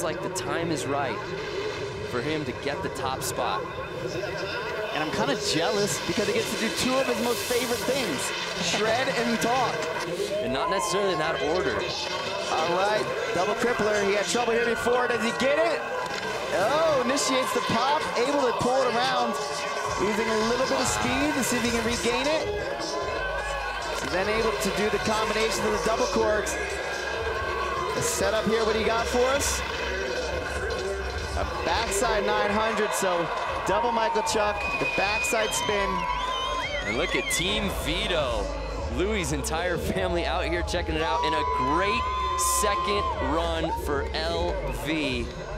like the time is right for him to get the top spot. And I'm kind of jealous because he gets to do two of his most favorite things, shred and talk. And not necessarily in that order. All right, double crippler. He had trouble here before. Does he get it? Oh, initiates the pop, able to pull it around, using a little bit of speed to see if he can regain it. So then able to do the combination of the double corks. The setup here, what do you got for us? A backside 900, so double Michael Chuck, the backside spin. And look at Team Vito. Louie's entire family out here checking it out in a great second run for LV.